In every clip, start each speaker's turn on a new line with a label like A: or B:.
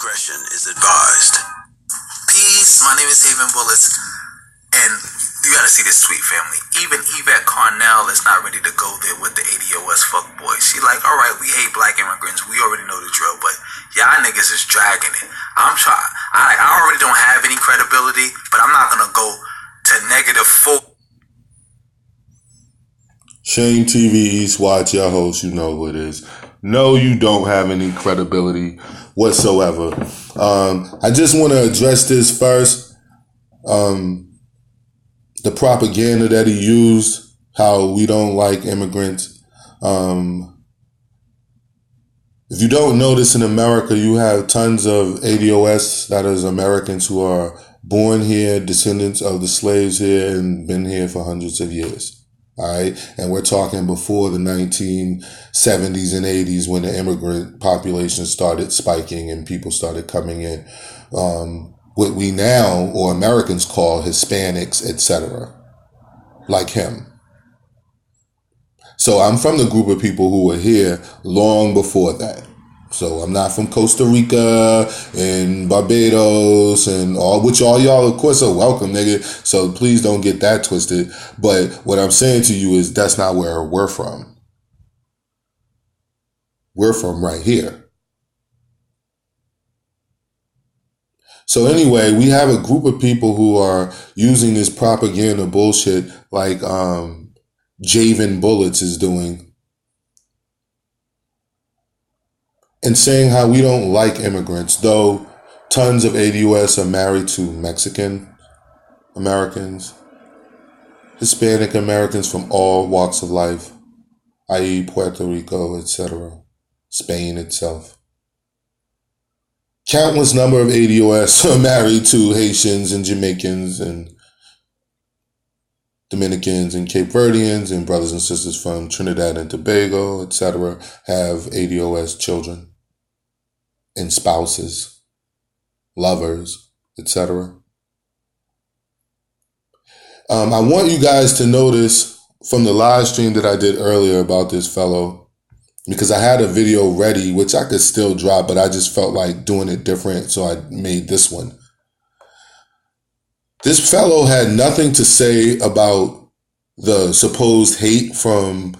A: discretion is advised. Peace, my name is Haven Bullets, and you gotta see this tweet, family. Even Yvette Carnell is not ready to go there with the ADOS fuckboy. She like, alright, we hate black immigrants, we already know the drill, but y'all niggas is dragging it. I already don't have any credibility, but I'm not gonna go to -4.
B: Shane TV East Watch, your host, you know who it is. No, you don't have any credibility whatsoever. I just want to address this first. The propaganda that he used, how we don't like immigrants. If you don't notice, in America, you have tons of ADOS, that is Americans who are born here, descendants of the slaves here, and been here for hundreds of years. All right. And we're talking before the 1970s and 80s, when the immigrant population started spiking and people started coming in. What we now, or Americans, call Hispanics, etc. Like him. So I'm from the group of people who were here long before that. So I'm not from Costa Rica and Barbados and all, which all y'all, of course, are welcome, nigga. So please don't get that twisted. But what I'm saying to you is that's not where we're from. We're from right here. So anyway, we have a group of people who are using this propaganda bullshit like Javen Bullets is doing, and saying how we don't like immigrants, though tons of ADOS are married to Mexican Americans, Hispanic Americans from all walks of life, i.e. Puerto Rico, etc., Spain itself. Countless number of ADOS are married to Haitians and Jamaicans and Dominicans and Cape Verdeans, and brothers and sisters from Trinidad and Tobago, etc., have ADOS children and spouses, lovers, etc. I want you guys to notice from the live stream that I did earlier about this fellow, because I had a video ready, which I could still drop, but I just felt like doing it different, so I made this one. This fellow had nothing to say about the supposed hate from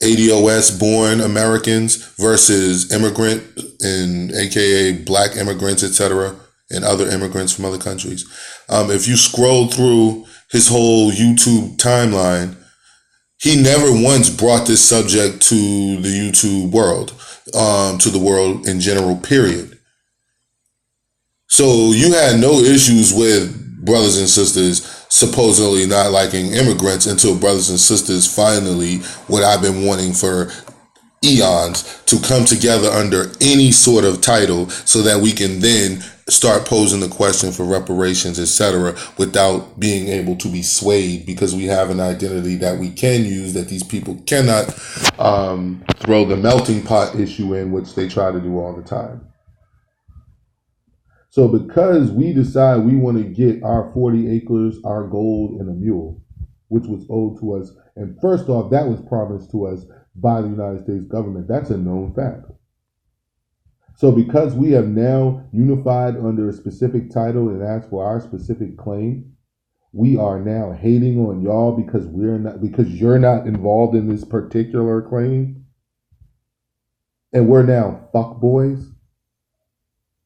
B: ADOS-born Americans versus immigrant and AKA black immigrants, etc., and other immigrants from other countries. If you scroll through his whole YouTube timeline, he never once brought this subject to the YouTube world, to the world in general, period. So you had no issues with brothers and sisters supposedly not liking immigrants until brothers and sisters finally, what I've been wanting for eons, to come together under any sort of title so that we can then start posing the question for reparations, etc., without being able to be swayed, because we have an identity that we can use that these people cannot throw the melting pot issue in, which they try to do all the time. So because we decide we want to get our 40 acres, our gold, and a mule, which was owed to us, and first off, that was promised to us by the United States government. That's a known fact. So because we have now unified under a specific title and asked for our specific claim, we are now hating on y'all because you're not involved in this particular claim. And we're now fuckboys.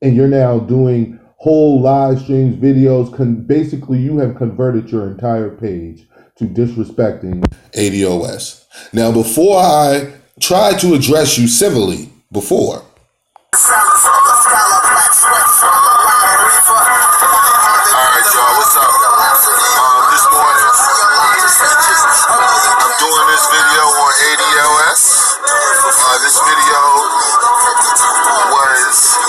B: And you're now doing whole live streams, videos. Basically, you have converted your entire page to disrespecting ADOS. Now, before I try to address you civilly, before.
C: Alright, y'all, what's up? This morning, I'm doing this video on ADOS. This video was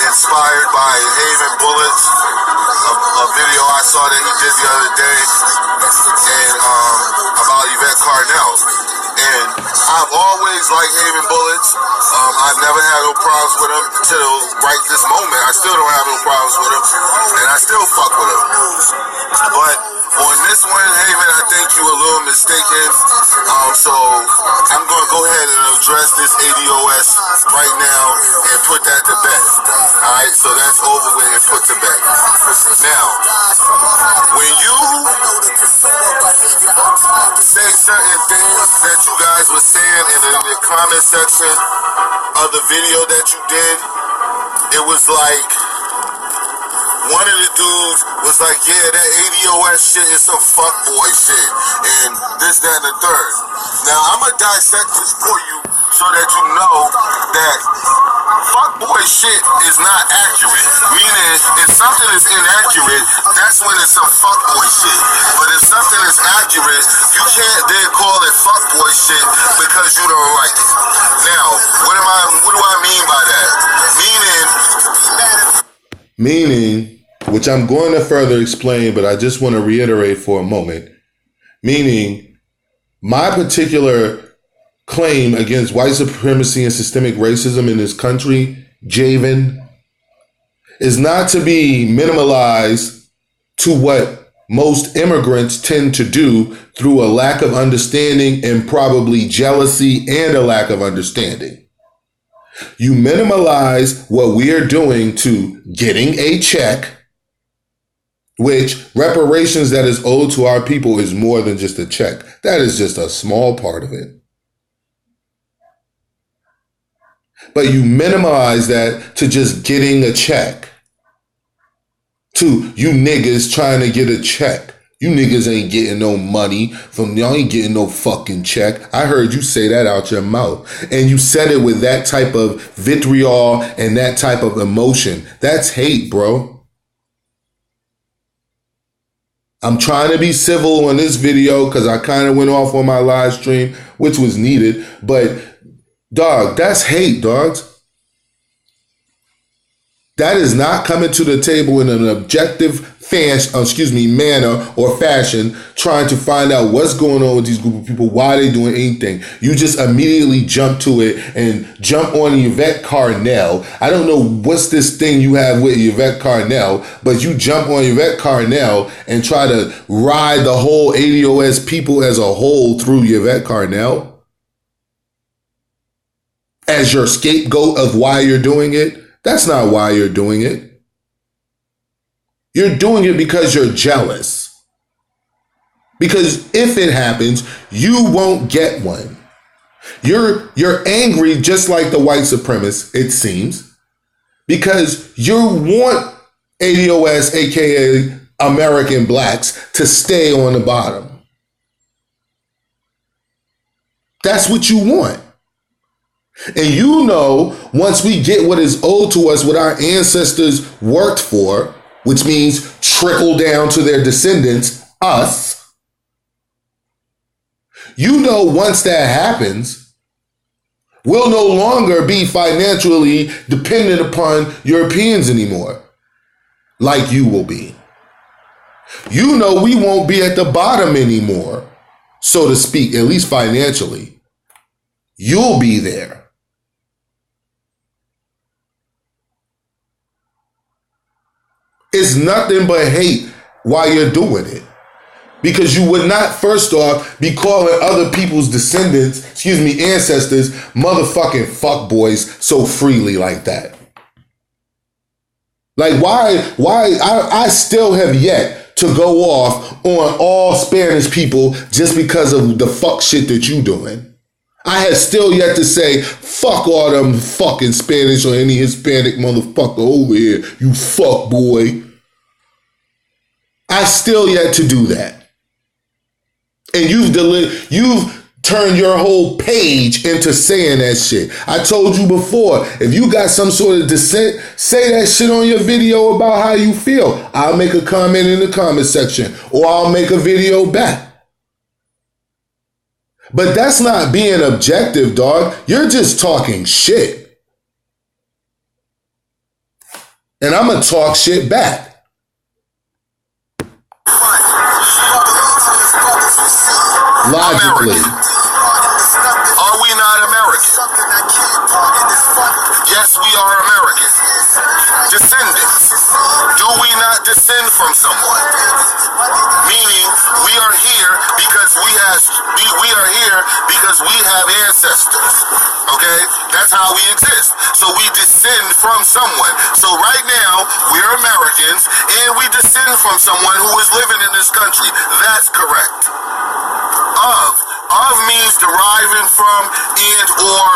C: inspired by Haven Bullets, a video I saw that he did the other day, and about Yvette Carnell. And I've always liked Haven Bullets. I've never had no problems with him till right this moment. I still don't have no problems with him, and I still fuck with him. But on this one, Haven, I think you a little mistaken. So I'm going to go ahead and address this ADOS right now and put that right? So that's over with and put to bed. Now, when you say certain things that you guys were saying in the comment section of the video that you did, it was like, one of the dudes was like, yeah, that ADOS shit is some fuckboy shit, and this, that, and the third. Now, I'm going to dissect this for you so that you know that fuckboy shit is not accurate. Meaning, if something is inaccurate, that's when it's some fuckboy shit. But if something is accurate, you can't then call it fuckboy shit because you don't like it. Now, what do I mean by that?
B: Meaning, which I'm going to further explain, but I just want to reiterate for a moment. Meaning, my particular claim against white supremacy and systemic racism in this country, Javen, is not to be minimalized to what most immigrants tend to do through a lack of understanding and probably jealousy and a lack of understanding. You minimalize what we are doing to getting a check, which reparations that is owed to our people is more than just a check. That is just a small part of it. But you minimize that to just getting a check. To you niggas trying to get a check. You niggas ain't getting no money from y'all, ain't getting no fucking check. I heard you say that out your mouth. And you said it with that type of vitriol and that type of emotion. That's hate, bro. I'm trying to be civil on this video because I kind of went off on my live stream, which was needed. But, dog, that's hate, dogs. That is not coming to the table in an objective manner or fashion, trying to find out what's going on with these group of people, why they doing anything. You just immediately jump to it and jump on Yvette Carnell. I don't know what's this thing you have with Yvette Carnell, but you jump on Yvette Carnell and try to ride the whole ADOS people as a whole through Yvette Carnell as your scapegoat of why you're doing it. That's not why you're doing it. You're doing it because you're jealous. Because if it happens, you won't get one. You're angry just like the white supremacists, it seems, because you want ADOS, aka American blacks, to stay on the bottom. That's what you want. And you know, once we get what is owed to us, what our ancestors worked for, which means trickle down to their descendants, us, you know, once that happens, we'll no longer be financially dependent upon Europeans anymore, like you will be. You know, we won't be at the bottom anymore, so to speak, at least financially. You'll be there. It's nothing but hate while you're doing it. Because you would not, first off, be calling other people's ancestors, motherfucking fuckboys so freely like that. Like, why, I still have yet to go off on all Spanish people just because of the fuck shit that you doing. I have still yet to say, fuck all them fucking Spanish or any Hispanic motherfucker over here, you fuck boy. I still yet to do that. And you've turned your whole page into saying that shit. I told you before, if you got some sort of dissent, say that shit on your video about how you feel. I'll make a comment in the comment section, or I'll make a video back. But that's not being objective, dog. You're just talking shit. And I'm going to talk shit back. Logically.
C: Are we not American? Yes, we are American. Descendants. Do we not descend from someone? Meaning, we are here because we have ancestors. Okay? That's how we exist. So we descend from someone. So So right now, we're Americans, and we descend from someone who is living in this country. That's correct. Of means deriving from and or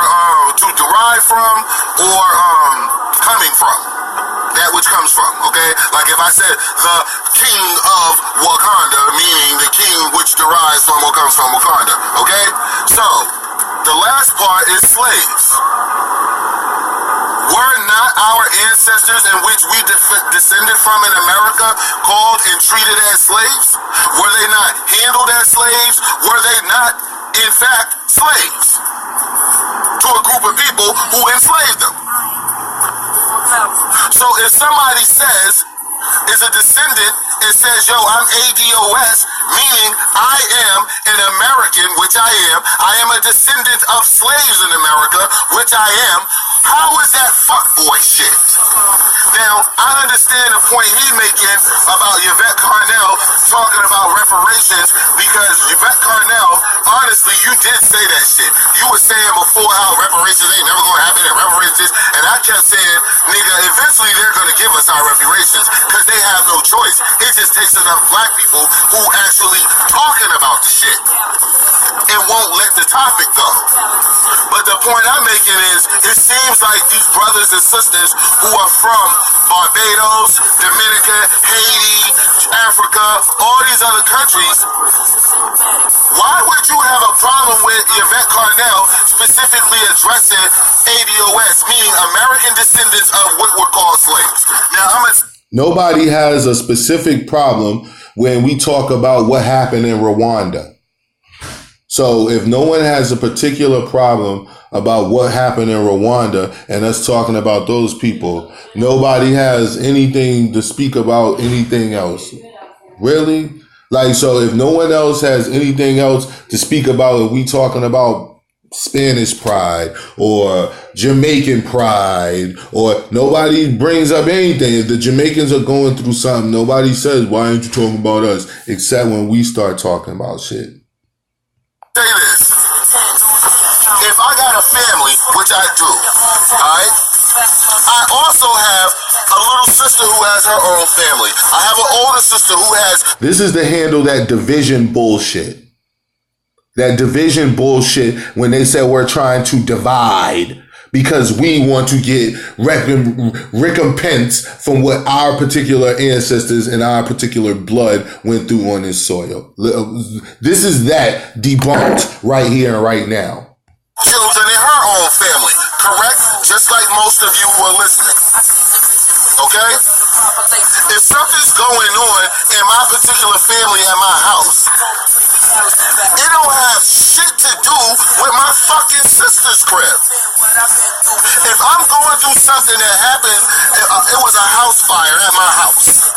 C: to derive from or coming from. That which comes from, okay? Like if I said the king of Wakanda, meaning the king which derives from or comes from Wakanda, okay? So, the last part is slaves. Were not our ancestors in which we descended from in America called and treated as slaves? Were they not handled as slaves? Were they not, in fact, slaves to a group of people who enslaved them? So if somebody says, is a descendant and says, yo, I'm ADOS, meaning I am an American, which I am a descendant of slaves in America, which I am, how is that fuckboy shit? Now, I understand the point he's making about Yvette Carnell talking about reparations, because Yvette Carnell, honestly, you did say that shit. You were saying before how reparations ain't never gonna happen and reparations, and I kept saying, nigga, eventually they're gonna give us our reparations, because they have no choice. It just takes enough black people who actually talking about the shit and won't let the topic go. But the point I'm making is, it seems like these brothers and sisters who are from Barbados, Dominica, Haiti, Africa, all these other countries, why would you have a problem with Yvette Carnell specifically addressing ADOS, meaning American descendants of what were called slaves? Now,
B: nobody has a specific problem when we talk about what happened in Rwanda. So if no one has a particular problem about what happened in Rwanda and us talking about those people, nobody has anything to speak about anything else. Really? Like, so if no one else has anything else to speak about, if we talking about Spanish pride or Jamaican pride, or nobody brings up anything. If the Jamaicans are going through something, nobody says, why aren't you talking about us? Except when we start talking about shit.
C: Say this. If I got a family, which I do, alright? I also have a little sister who has her own family. I have an older sister who has...
B: This is to handle that division bullshit. That division bullshit when they say we're trying to divide because we want to get recompense from what our particular ancestors and our particular blood went through on this soil. This is that debunked right here and right now.
C: Children in her own family, correct? Just like most of you who are listening. Okay? If something's going on in my particular family at my house, it don't have shit to do with my fucking sister's crib. If I'm going through something that happened, it was a house fire at my house,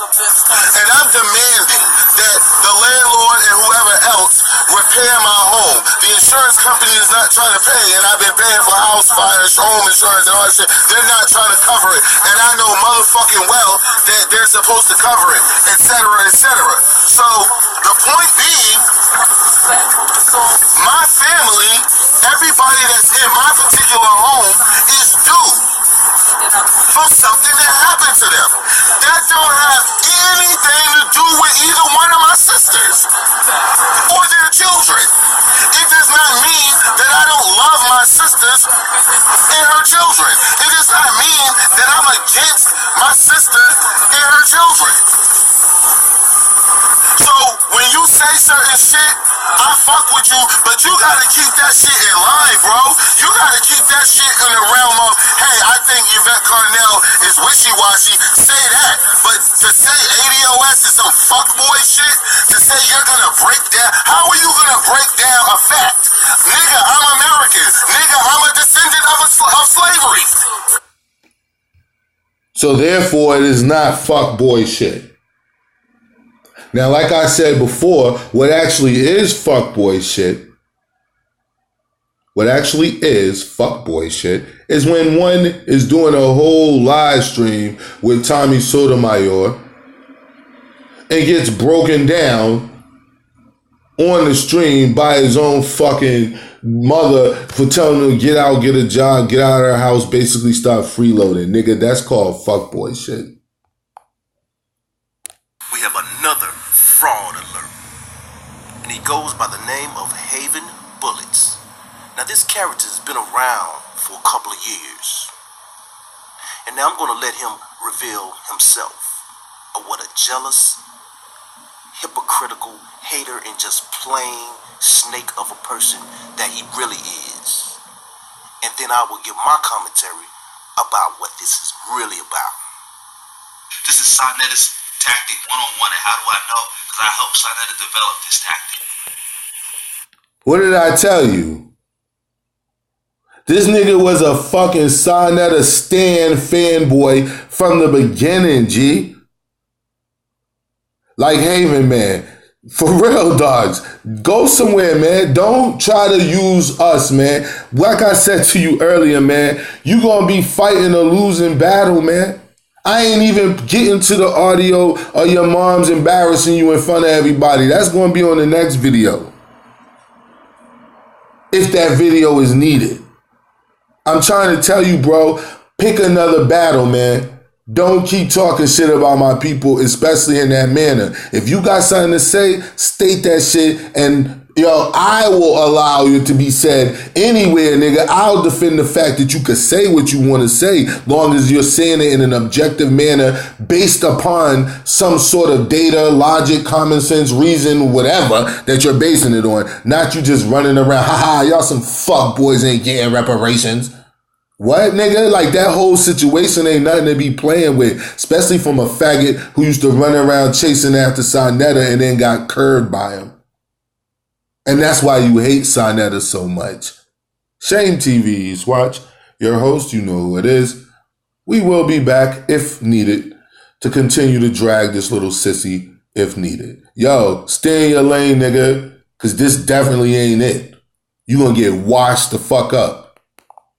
C: and I'm demanding that the landlord and whoever else repair my home. The insurance company is not trying to pay, and I've been paying for house fires, home insurance, and all that shit. They're not trying to cover it, and I know motherfucking well that they're supposed to cover it, etc., etc. So the point being, my family, everybody that's in my particular home is due for something that happened to them. That don't have anything to do with either one of my sisters or their children. It does not mean that I don't love my sisters and her children. It does not mean that I'm against my sister and her children. So when you say certain shit, I fuck with you, but you gotta keep that shit in line, bro. You gotta keep that shit in the realm of, hey, I think Yvette Carnell is wishy-washy. Say that. But to say ADOS is some fuckboy shit, to say you're gonna break down, how are you gonna break down a fact? Nigga, I'm American. Nigga, I'm a descendant of slavery.
B: So therefore, it is not fuckboy shit. Now, like I said before, what actually is fuckboy shit, is when one is doing a whole live stream with Tommy Sotomayor and gets broken down on the stream by his own fucking mother for telling her to get out, get a job, get out of her house, basically start freeloading. Nigga, that's called fuckboy shit.
D: We have another fraud alert. And he goes by the name of Haven Bullets. Now this character's been around for a couple of years. And now I'm going to let him reveal himself of what a jealous, hypocritical, hater, and just plain snake of a person that he really is. And then I will give my commentary about what this is really about.
A: This is Saneter's tactic one-on-one, and how do I know? Because I helped Saneter develop this tactic.
B: What did I tell you? This nigga was a fucking Saneter stan fanboy from the beginning, G. Like Haven, man. For real, dogs. Go somewhere, man. Don't try to use us, man. Like I said to you earlier, man, you gonna be fighting a losing battle, man. I ain't even getting to the audio of your mom's embarrassing you in front of everybody. That's gonna be on the next video. If that video is needed. I'm trying to tell you, bro, pick another battle, man. Don't keep talking shit about my people, especially in that manner. If you got something to say, state that shit, and yo, I will allow you to be said anywhere, nigga. I'll defend the fact that you could say what you want to say, long as you're saying it in an objective manner based upon some sort of data, logic, common sense, reason, whatever that you're basing it on. Not you just running around, haha, y'all some fuck boys ain't getting reparations. What, nigga? Like, that whole situation ain't nothing to be playing with, especially from a faggot who used to run around chasing after Saneter and then got curved by him. And that's why you hate Saneter so much. Shame TVs. Watch. Your host, you know who it is. We will be back, if needed, to continue to drag this little sissy, if needed. Yo, stay in your lane, nigga, because this definitely ain't it. You gonna get washed the fuck up.